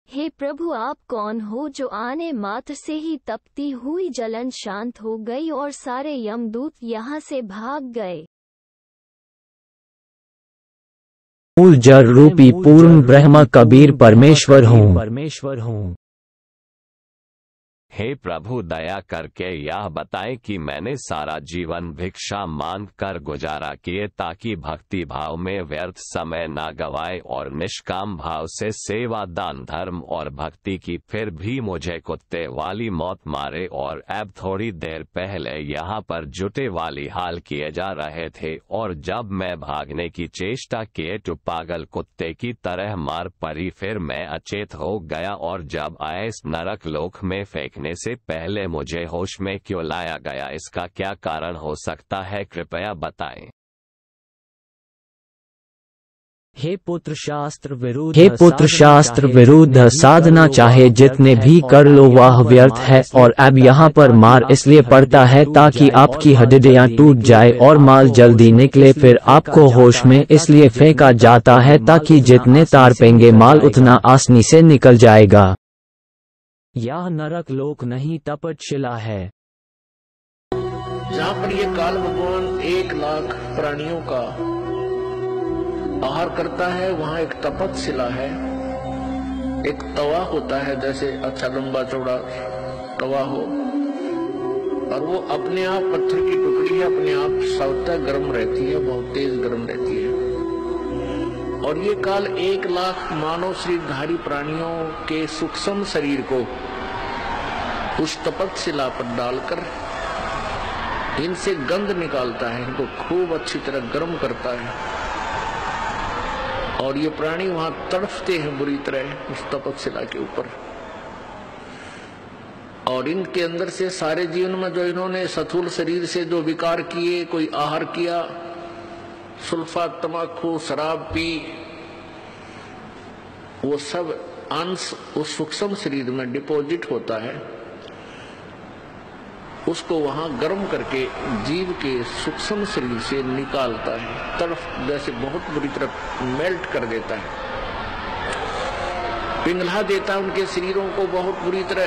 हे प्रभु, आप कौन हो जो आने मात्र से ही तपती हुई जलन शांत हो गई और सारे यमदूत यहाँ से भाग गए। मूल जड़ रूपी पूर्ण ब्रह्म कबीर परमेश्वर हूँ। हे प्रभु, दया करके यह बताएं कि मैंने सारा जीवन भिक्षा मांग कर गुजारा किए ताकि भक्ति भाव में व्यर्थ समय न गवाए और निष्काम भाव से सेवा दान धर्म और भक्ति की, फिर भी मुझे कुत्ते वाली मौत मारे। और अब थोड़ी देर पहले यहाँ पर जुटे वाली हाल किए जा रहे थे और जब मैं भागने की चेष्टा किए तो पागल कुत्ते की तरह मार पड़ी। फिर मैं अचेत हो गया और जब आए इस नरक लोक में फेंकने से पहले मुझे होश में क्यों लाया गया, इसका क्या कारण हो सकता है, कृपया बताएं। हे पुत्र शास्त्र विरुद्ध साधना चाहे जितने भी कर लो वह व्यर्थ है। और अब यहाँ पर मार इसलिए पड़ता है ताकि आपकी हड्डियां टूट जाए और माल जल्दी निकले। फिर आपको होश में इसलिए फेंका जाता है ताकि जितने तार पेंगे माल उतना आसानी से निकल जाएगा। यह नरक लोक नहीं तपतशिला है। जहाँ पर ये काल भगवान 1 लाख प्राणियों का आहार करता है, वहाँ एक तपतशिला है। एक तवा होता है, जैसे अच्छा लंबा चौड़ा तवा हो, और वो अपने आप पत्थर की टुकड़ी है, अपने आप स्वतः गर्म रहती है, बहुत तेज गर्म रहती है। और ये काल 1 लाख मानव शरीरधारी प्राणियों के सूक्ष्म शरीर को उस तपत शिला पर डालकर इनसे गंध निकालता है, इनको खूब अच्छी तरह गर्म करता है। और ये प्राणी वहां तड़फते हैं बुरी तरह उस तपत शिला के ऊपर। और इनके अंदर से सारे जीवन में जो इन्होंने स्थूल शरीर से जो विकार किए, कोई आहार किया, सुल्फात, तमाकू, शराब पी, वो सब अंश उस सूक्ष्म शरीर में डिपॉजिट होता है। उसको वहां गर्म करके जीव के सूक्ष्म शरीर से निकालता है, तड़फ जैसे बहुत बुरी तरह मेल्ट कर देता है, पिघला देता है उनके शरीरों को, बहुत बुरी तरह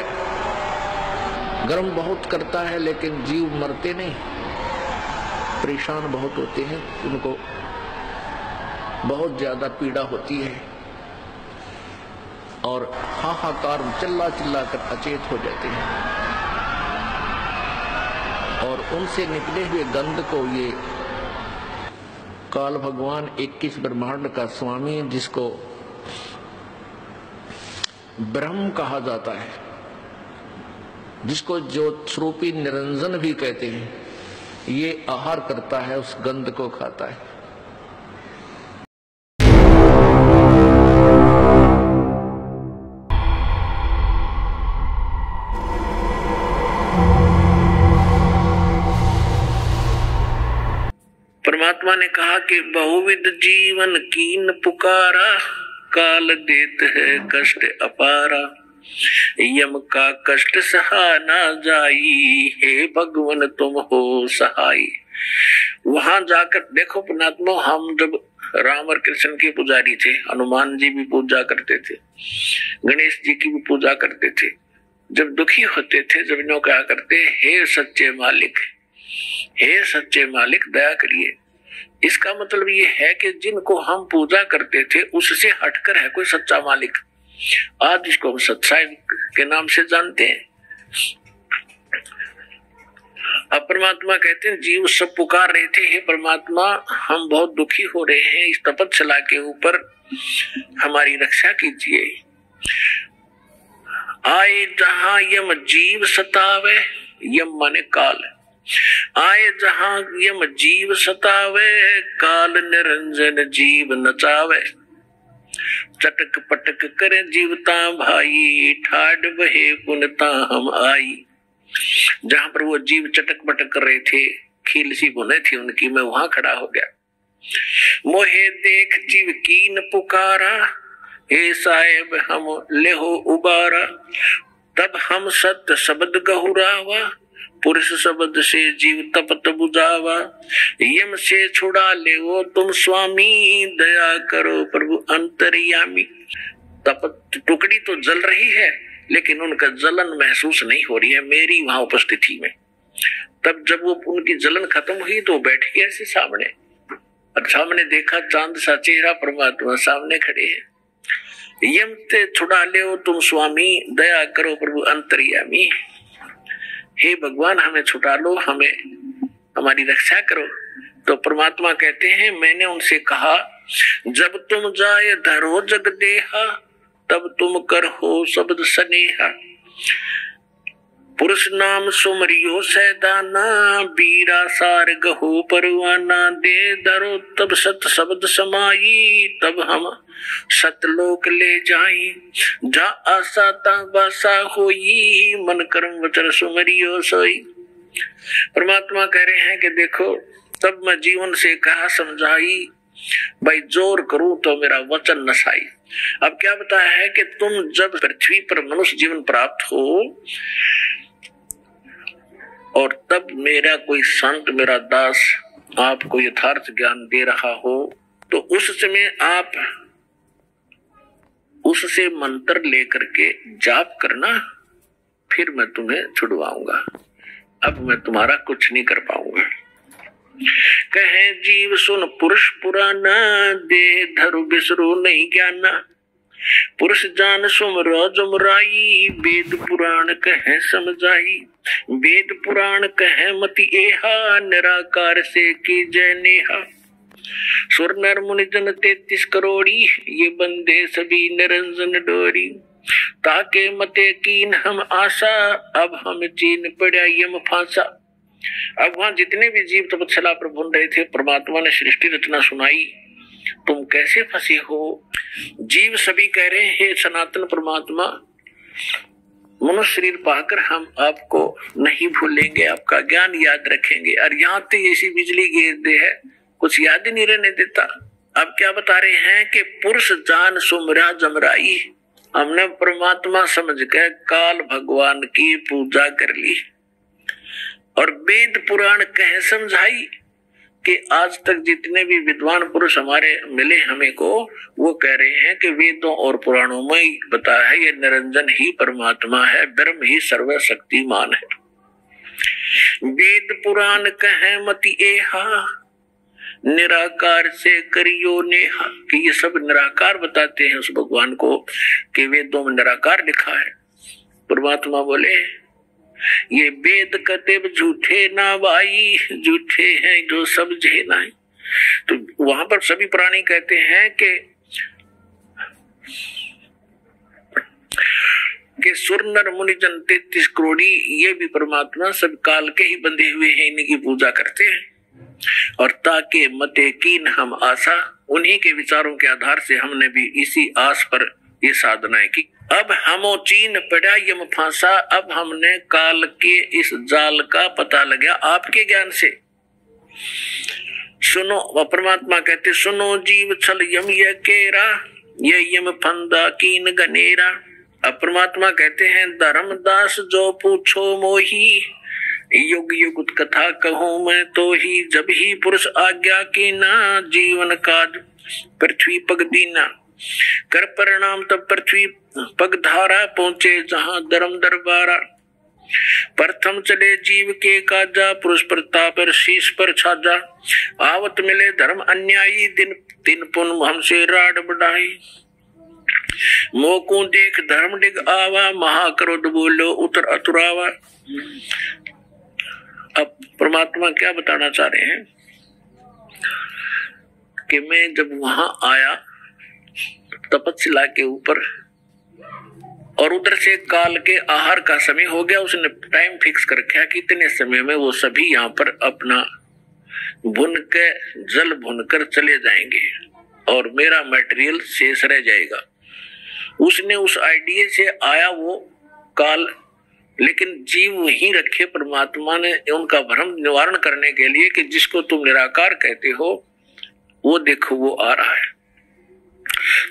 गर्म बहुत करता है। लेकिन जीव मरते नहीं, परेशान बहुत होते हैं, उनको बहुत ज्यादा पीड़ा होती है और हाहाकार चिल्ला चिल्ला कर अचेत हो जाते हैं। और उनसे निकले हुए गंध को ये काल भगवान 21 ब्रह्मांड का स्वामी, जिसको ब्रह्म कहा जाता है, जिसको ज्योत स्वरूपी निरंजन भी कहते हैं, ये आहार करता है, उस गंध को खाता है। परमात्मा ने कहा कि बहुविध जीवन कीन पुकारा, काल देत है कष्ट अपारा, यम का कष्ट सहा ना जाई, हे भगवन तुम हो सहाय। वहां जाकर देखो परमात्मा, हम जब राम और कृष्ण के पुजारी थे, हनुमान जी भी पूजा करते थे, गणेश जी की भी पूजा करते थे। जब दुखी होते थे, जब नो क्या करते, हे सच्चे मालिक, हे सच्चे मालिक दया करिए। इसका मतलब ये है कि जिनको हम पूजा करते थे उससे हटकर है कोई सच्चा मालिक। आज इसको हम सच्चाई के नाम से जानते हैं। अब परमात्मा कहते हैं, जीव सब पुकार रहे थे, हे परमात्मा हम बहुत दुखी हो रहे हैं, इस तपस्या के ऊपर हमारी रक्षा कीजिए। आए जहां यम जीव सतावे, यम माने काल, आए जहां यम जीव सतावे, काल निरंजन जीव नचावे। चटक पटक करे जीवता भाई, ठाड बहे पुनता हम आई। जहां पर वो जीव चटक पटक कर रहे थे, खील सी बुने थी उनकी, मैं वहां खड़ा हो गया। मोहे देख जीव कीन पुकारा, हे साहेब हम लेहो उबारा। तब हम सत्य शब्द गहुरावा, पुरुष शब्द से जीव तपत बुझावा। यम से छुड़ा ले वो तुम स्वामी, दया करो प्रभु अंतर्यामी। तपत टुकड़ी तो जल रही है, लेकिन उनका जलन महसूस नहीं हो रही है मेरी वहां उपस्थिति में। तब जब वो उनकी जलन खत्म हुई तो बैठ गए ऐसे सामने, और सामने देखा चांद सा चेहरा, परमात्मा सामने खड़े हैं। यम से छुड़ा ले वो तुम स्वामी, दया करो प्रभु अंतर्यामी। हे भगवान हमें छुटा लो, हमें हमारी रक्षा करो। तो परमात्मा कहते हैं, मैंने उनसे कहा, जब तुम जाए धरो जग देहा, तब तुम कर हो शब्द स्नेहा। पुरुष नाम सुमरियो सैदाना, बीरा सार गहो परवाना। दे धरो तब सत शब्द समाई, तब हम सतलोक ले जाई। जा आशा ता बासा होई, मन कर्म वचन सुमरियो सोई। परमात्मा कह रहे हैं कि देखो, तब मैं जीवन से कहा समझाई, भाई जोर करूं तो मेरा वचन नसाई। अब क्या बताया है कि तुम जब पृथ्वी पर मनुष्य जीवन प्राप्त हो और तब मेरा कोई संत, मेरा दास आपको यथार्थ ज्ञान दे रहा हो, तो उस समय आप उससे मंत्र लेकर के जाप करना, फिर मैं तुम्हें छुड़वाऊंगा। अब मैं तुम्हारा कुछ नहीं कर पाऊंगा। कहे जीव सुन पुरुष पुराना, दे धरु बिसरू नहीं ज्ञाना। पुरुष जान सुमरा जुमराई, वेद पुराण कहे समझाई। वेद पुराण कहे मति एहा, निराकार से की जय नेहा। सुर नर मुनि जन 33 करोड़ी, ये बंदे सभी निरंजन डोरी। ताके मते कीन हम आशा, अब हम चीन पड़ा यम फांसा। अब वहां जितने भी जीव तपस्या पर भून रहे थे, परमात्मा ने सृष्टि रचना सुनाई। तुम कैसे फंसे हो? जीव सभी कह रहे हैं, हे सनातन परमात्मा, मनुष्य शरीर पाकर हम आपको नहीं भूलेंगे, आपका ज्ञान याद रखेंगे। और यहाँ तो ऐसी बिजली गिर दे है, कुछ याद ही नहीं रहने देता। अब क्या बता रहे हैं कि पुरुष जान सुमरा जमराई। हमने परमात्मा समझ के काल भगवान की पूजा कर ली और वेद पुराण कह समझाई कि आज तक जितने भी विद्वान पुरुष हमारे मिले हमें को, वो कह रहे हैं कि वेदों और पुराणों में ही बताया है ये निरंजन ही परमात्मा है, ब्रह्म ही सर्वशक्तिमान है। वेद पुराण कहे मति एहा, निराकार से करियो नेहा। कि ये सब निराकार बताते हैं उस भगवान को कि वेदों में निराकार लिखा है। परमात्मा बोले ये वेद कतेब झूठे ना भाई, झूठे हैं जो समझे ना। तो वहां पर सभी प्राणी कहते हैं कि सुर नर मुनि जन 33 करोड़ी, ये भी परमात्मा सब काल के ही बंधे हुए हैं, इन्हीं की पूजा करते हैं। और ताके मते कीन हम आशा, उन्हीं के विचारों के आधार से हमने भी इसी आस पर ये साधनाएं की। अब हमो चीन पड़ा यम फांसा, अब हमने काल के इस जाल का पता लगा आपके ज्ञान से। सुनो, परमात्मा कहते सुनो जीव छल यम ये केरा, ये यम फंदा कीन गनेरा। अब परमात्मा कहते हैं धर्मदास जो पूछो मोही, युग युग कथा कहूं मैं तो ही। जब ही पुरुष आज्ञा की ना, जीवन काज पृथ्वी पग दीना। कर परिणाम तब पृथ्वी पग धारा, पहुंचे जहां धर्म दरबारा। प्रथम चले जीव के काजा, पुरुष प्रताप शीश पर छाजा। आवत मिले धर्म अन्यायी, दिन दिन पुन हमसे राड बढ़ाई। मोकू देख धर्म डिग आवा, महाक्रोध बोलो उतर अतुरावा। अब परमात्मा क्या बताना चाह रहे हैं कि मैं जब वहां आया तपस्या के ऊपर, और उधर से काल के आहार का समय हो गया, उसने टाइम फिक्स कर रखा कि इतने समय में वो सभी यहाँ पर अपना भुन के जल भुनकर चले जाएंगे और मेरा मटेरियल शेष रह जाएगा। उसने उस आइडिया से आया वो काल, लेकिन जीव वहीं रखे परमात्मा ने उनका भ्रम निवारण करने के लिए कि जिसको तुम निराकार कहते हो वो देखो वो आ रहा है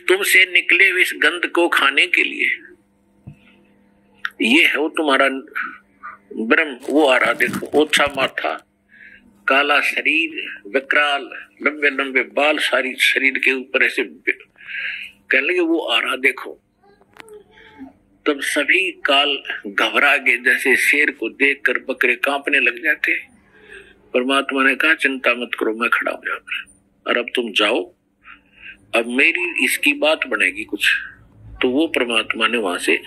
तुमसे निकले हुए इस गंध को खाने के लिए। ये है वो तुम्हारा ब्रह्म, वो आ रहा। देखो ओछा माथा, काला शरीर, विकराल, लंबे लंबे बाल सारी शरीर के ऊपर ऐसे कहने लगे वो आ रहा देखो। तब सभी काल घबरा गए, जैसे शेर को देखकर बकरे कांपने लग जाते। परमात्मा ने कहा चिंता मत करो, मैं खड़ा हूं यहाँ पर, और अब तुम जाओ, अब मेरी इसकी बात बनेगी कुछ। तो वो परमात्मा ने वहां से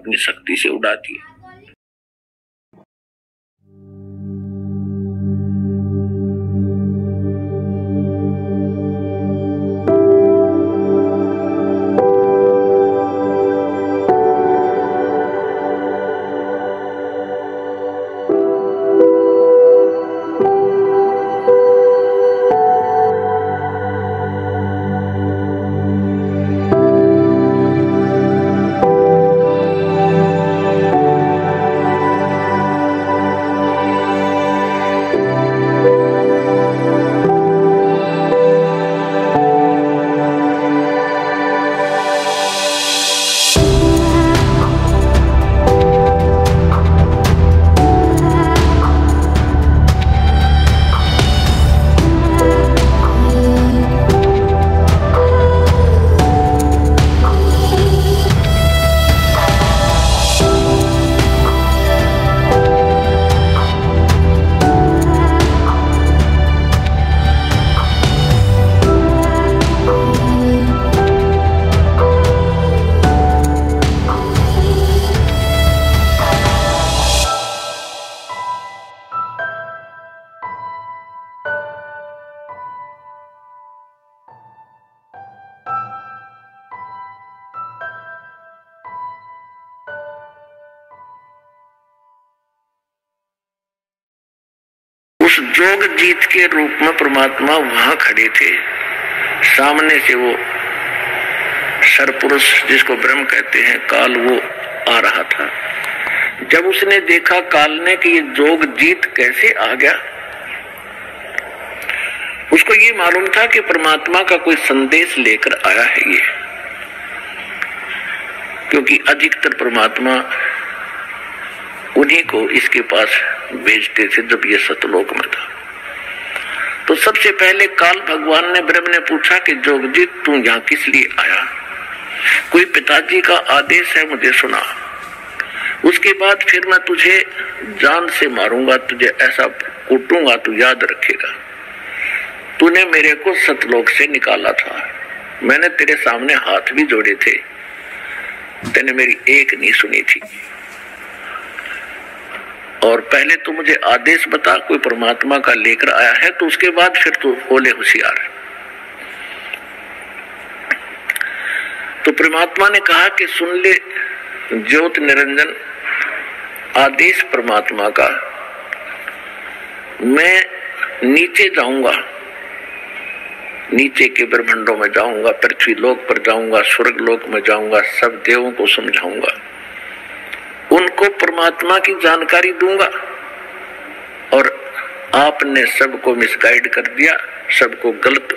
अपनी शक्ति से उड़ा दिए। उस जोग जीत के रूप में परमात्मा वहां खड़े थे। सामने से वो सरपुरुष जिसको ब्रह्म कहते हैं काल, वो आ रहा था। जब उसने देखा काल ने कि ये जोग जीत कैसे आ गया, उसको ये मालूम था कि परमात्मा का कोई संदेश लेकर आया है ये, क्योंकि अधिकतर परमात्मा उन्हीं को इसके पास भेजते थे जब ये सतलोक में था। तो सबसे पहले काल भगवान ने ब्रह्म ने पूछा कि जोगजीत तू यहाँ किस लिए आया? कोई पिताजी का आदेश है मुझे सुना, उसके बाद फिर मैं तुझे जान से मारूंगा, तुझे ऐसा कूटूंगा तू याद रखेगा। तूने मेरे को सतलोक से निकाला था, मैंने तेरे सामने हाथ भी जोड़े थे, तूने मेरी एक नहीं सुनी थी। और पहले तो मुझे आदेश बता, कोई परमात्मा का लेकर आया है, तो उसके बाद फिर तू बोले होशियार। तो परमात्मा ने कहा कि सुन ले ज्योत निरंजन, आदेश परमात्मा का, मैं नीचे जाऊंगा, नीचे के ब्रह्मांडों में जाऊंगा, पृथ्वी लोक पर जाऊंगा, स्वर्ग लोक में जाऊंगा, सब देवों को समझाऊंगा, उनको परमात्मा की जानकारी दूंगा। और आपने सबको मिसगाइड कर दिया, सबको गलत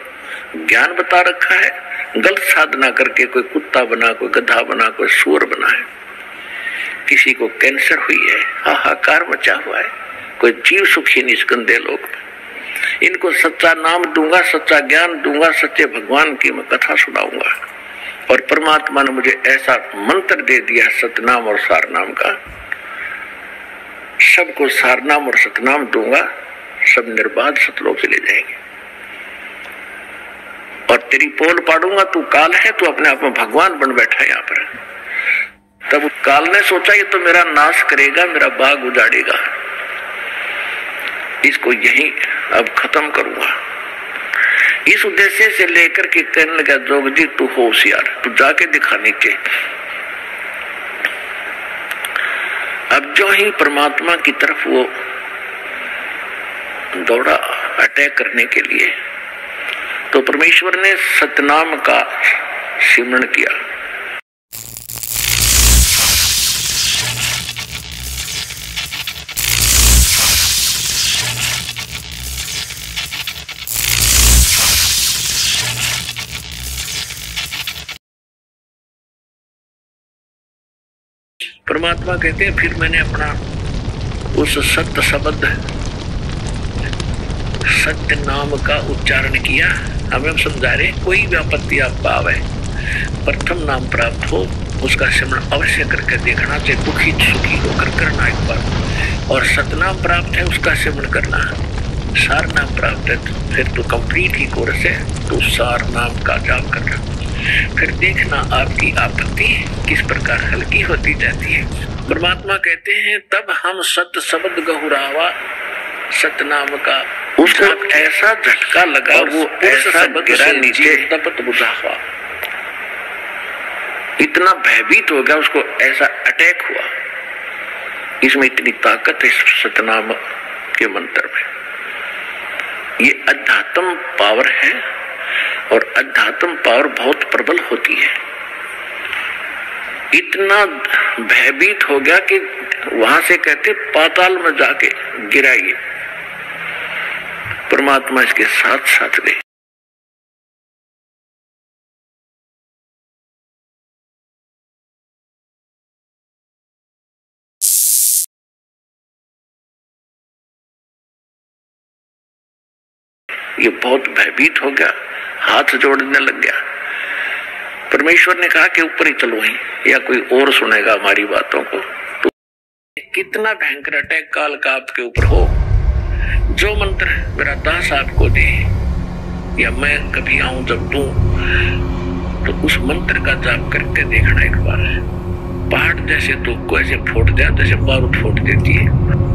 ज्ञान बता रखा है, गलत साधना करके कोई कुत्ता बना, कोई गधा बना, कोई सूअर बना है, किसी को कैंसर हुई है, हाहाकार मचा हुआ है, कोई जीव सुखी नहीं इस गंदे लोक में। इनको सच्चा नाम दूंगा, सच्चा ज्ञान दूंगा, सच्चे भगवान की मैं कथा सुनाऊंगा। और परमात्मा ने मुझे ऐसा मंत्र दे दिया सतनाम और सारनाम का, सबको सारनाम और सतनाम दूंगा, सब निर्बाध सतलोक चले जाएंगे। और तेरी पोल पाड़ूंगा, तू काल है, तू अपने आप में भगवान बन बैठा है यहाँ पर। तब काल ने सोचा ये तो मेरा नाश करेगा, मेरा बाग उजाड़ेगा, इसको यहीं अब खत्म करूंगा। इस उद्देश्य से लेकर के कहने लगा जोगजी तू होशियार, तू जाके दिखा नीचे। अब जो ही परमात्मा की तरफ वो दौड़ा अटैक करने के लिए, तो परमेश्वर ने सतनाम का सिमरण किया। परमात्मा कहते हैं फिर मैंने अपना उस सत्य शब्द सत्य नाम का उच्चारण किया। हमें समझा रहे कोई भी आपत्ति आप पावे, प्रथम नाम प्राप्त हो उसका सिमरण अवश्य करके देखना चाहिए, दुखी सुखी होकर करना एक बार। और सतनाम प्राप्त है उसका सिमरण करना, सार नाम प्राप्त है फिर तो कंप्लीट ही कोर्स है, तो सार नाम का जाप करना। फिर देखना आपकी आपत्ति किस प्रकार हल्की होती जाती है। परमात्मा कहते हैं तब हम सत शब्द गहुरावा, सतनाम का उसको ऐसा झटका लगा, वो ऐसा गिरा नीचे, तपत बुझावा, इतना भयभीत हो गया, उसको ऐसा अटैक हुआ। इसमें इतनी ताकत है सतनाम के मंत्र में। ये अध्यात्म पावर है और अध्यात्म पावर बहुत प्रबल होती है। इतना भयभीत हो गया कि वहां से कहते पाताल में जाके गिराइए, परमात्मा इसके साथ साथ गए। ये बहुत भयभीत हो गया, हाथ जोड़ने लग गया। परमेश्वर ने कहा कि ऊपर ही चलो वहीं, या कोई और सुनेगा हमारी बातों को। तो कितना भयंकर अटैक काल का आपके ऊपर हो, जो मंत्र मेरा दास आपको दे या मैं कभी आऊं जब दूं, तो उस मंत्र का जाप करके देखना एक बार। पहाड़ जैसे दुख को ऐसे फोड़ दिया जैसे बारूद फोड़ देती है।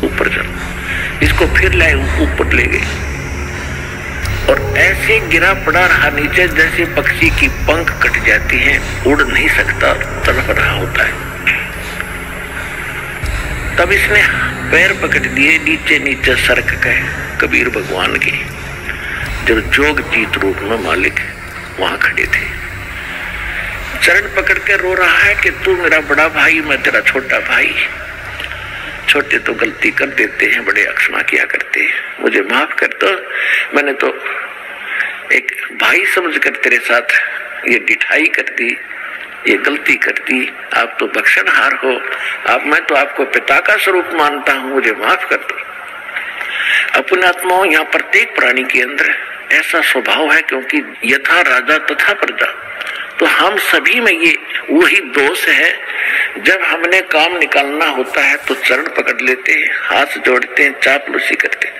ऊपर चलो, इसको फिर लाए ऊपर ले गए और ऐसे गिरा पड़ा रहा नीचे जैसे पक्षी की पंख कट जाती हैं, उड़ नहीं सकता, तड़प रहा होता है। तब इसने पैर पकड़ दिए, नीचे नीचे सरक गए कबीर भगवान के, जब जोग जीत रूप में मालिक वहां खड़े थे। चरण पकड़ के रो रहा है कि तू मेरा बड़ा भाई, मैं तेरा छोटा भाई। छोटे तो गलती कर देते हैं, बड़े अक्षमा किया करते हैं, मुझे माफ कर दो। मैंने तो एक भाई समझकर तेरे साथ ये ढिठाई कर दी, ये गलती कर दी। आप तो बख्शनहार हो, मैं तो आपको पिता का स्वरूप मानता हूं, मुझे माफ कर दो। अपने आत्माओं, यहाँ प्रत्येक प्राणी के अंदर ऐसा स्वभाव है, क्योंकि यथा राजा तथा प्रजा। तो हम सभी में ये वही दोष है, जब हमने काम निकालना होता है तो चरण पकड़ लेते हैं, हाथ जोड़ते हैं, चापलूसी करते हैं।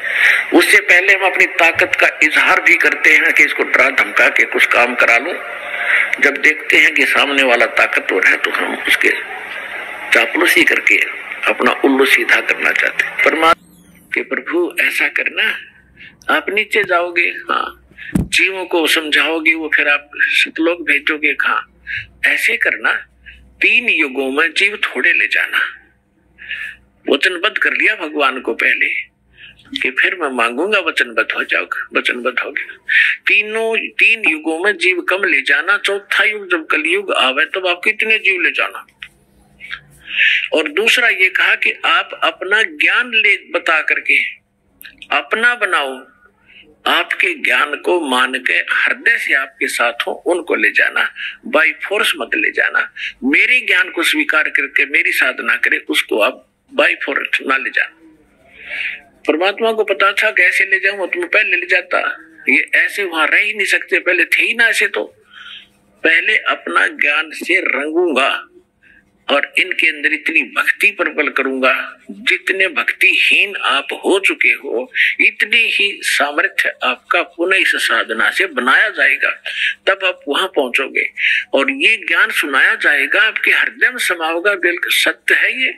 उससे पहले हम अपनी ताकत का इजहार भी करते हैं कि इसको डरा धमका के कुछ काम करा लूं। जब देखते हैं कि सामने वाला ताकतवर है तो हम उसके चापलूसी करके अपना उल्लू सीधा करना चाहते हैं। परमात्मा के प्रभु ऐसा करना, आप नीचे जाओगे, हाँ, जीवों को समझाओगे, वो फिर आप सतलोक भेजोगे, हाँ, ऐसे करना। 3 युगों में जीव थोड़े ले जाना, वचनबद्ध कर लिया भगवान को पहले कि फिर मैं मांगूंगा, वचनबद्ध हो जाओगे, वचनबद्ध हो गया। 3 युगों में जीव कम ले जाना, चौथा युग जब कलयुग आवे तब आप कितने जीव ले जाना। और दूसरा ये कहा कि आप अपना ज्ञान ले बता करके अपना बनाओ, आपके ज्ञान को मान के हृदय से आपके साथ हो उनको ले जाना, बाई फोर्स मत ले जाना। मेरे ज्ञान को स्वीकार करके मेरी साधना करे, उसको आप बाई फोर्स ना ले जाना। परमात्मा को पता था कैसे ले जाऊं, तुम पहले ले जाता। ये ऐसे वहां रह ही नहीं सकते, पहले थे ही ना ऐसे। तो पहले अपना ज्ञान से रंगूंगा, और इनके अंदर इतनी भक्ति प्रबल करूंगा, जितने भक्तिहीन आप हो चुके हो इतनी ही सामर्थ्य आपका पुनः इस साधना से बनाया जाएगा, तब आप वहां पहुंचोगे और ये ज्ञान सुनाया जाएगा, आपके हृदय में समा होगा, बिल्कुल सत्य है ये,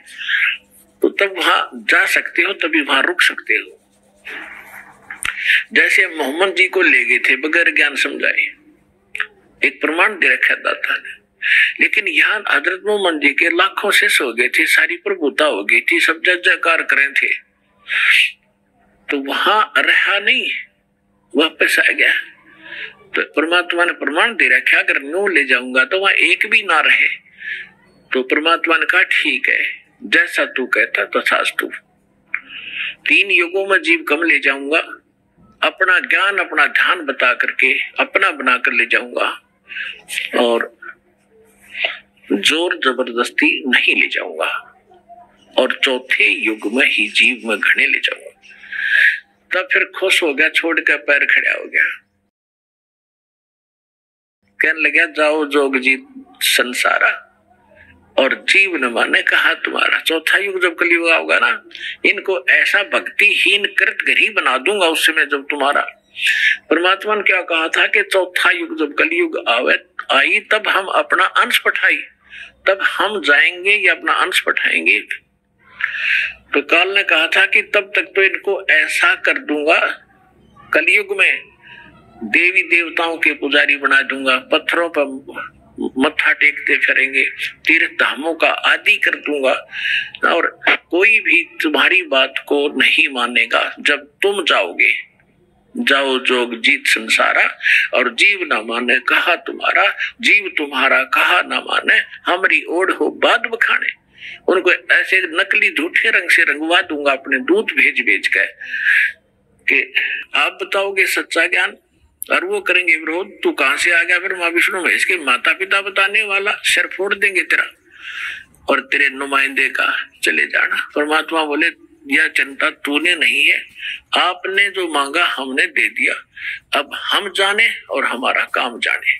तो तब वहां जा सकते हो, तभी वहां रुक सकते हो। जैसे मोहम्मद जी को ले गए थे बगैर ज्ञान समझाए, एक प्रमाण दे रखा दाता ने, लेकिन यहाँ हजरत मोहम्मद जी के लाखों से सो गए थे, सारी प्रभुता हो गई थी, सब जय जयकार कर रहे थे, तो वहां रहा नहीं, वापस आ गया। तो परमात्मा ने प्रमाण दे रखा, अगर नो ले जाऊंगा तो वहां एक भी ना रहे। तो परमात्मा ने कहा ठीक है, जैसा तू कहता तथास्तु। 3 युगों में जीव कम ले जाऊंगा, अपना ज्ञान अपना ध्यान बता करके अपना बनाकर ले जाऊंगा, और जोर जबरदस्ती नहीं ले जाऊंगा, और 4थे युग में ही जीव में घने ले जाऊंगा। तब फिर खुश हो गया, छोड़कर पैर खड़ा हो गया, कहने लगा जाओ जोग जीत संसारा, और जीव न माने कहा तुम्हारा। 4था युग जब कलयुग होगा ना, इनको ऐसा भक्तिहीन कृतघ्नी बना दूंगा उस समय जब तुम्हारा। परमात्मा ने क्या कहा था कि 4था युग जब कलयुग आई तब हम अपना अंश पठाई, तब हम जाएंगे या अपना अंश पठाएंगे। तो काल ने कहा था कि तब तक तो इनको ऐसा कर दूंगा, कलयुग में देवी देवताओं के पुजारी बना दूंगा, पत्थरों पर मत्था टेकते फिरेंगे, तीर्थ धामों का आदि कर दूंगा, और कोई भी तुम्हारी बात को नहीं मानेगा। जब तुम जाओगे, जाओ जोग जीत संसारा, और जीव ना माने कहा तुम्हारा, जीव तुम्हारा कहा ना माने, हमारी ओढ़ हो बाद बखाने। उनको ऐसे नकली झूठे रंग से रंगवा दूंगा, अपने दूत भेज भेज के कि आप बताओगे सच्चा ज्ञान, और वो करेंगे विरोध। तू कहां से आ गया फिर माँ विष्णु महेश के माता पिता बताने वाला, सिर फोड़ देंगे तेरा और तेरे नुमाइंदे का चले जाना। परमात्मा बोले यह चिंता तूने नहीं है, आपने जो मांगा हमने दे दिया, अब हम जाने और हमारा काम जाने।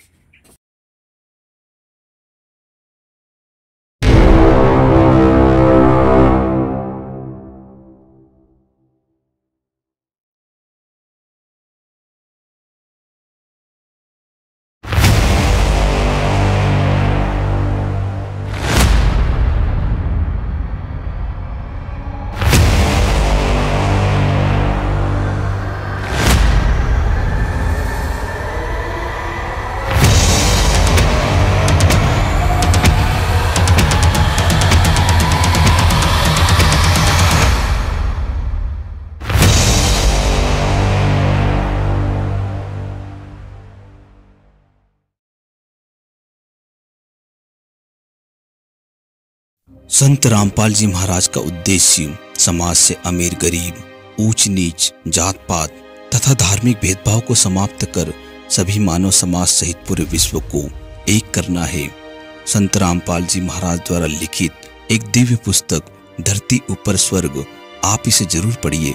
संत रामपाल जी महाराज का उद्देश्य समाज से अमीर गरीब, ऊंच नीच, जात पात तथा धार्मिक भेदभाव को समाप्त कर सभी मानव समाज सहित पूरे विश्व को एक करना है। संत रामपाल जी महाराज द्वारा लिखित एक दिव्य पुस्तक धरती ऊपर स्वर्ग, आप इसे जरूर पढ़िए।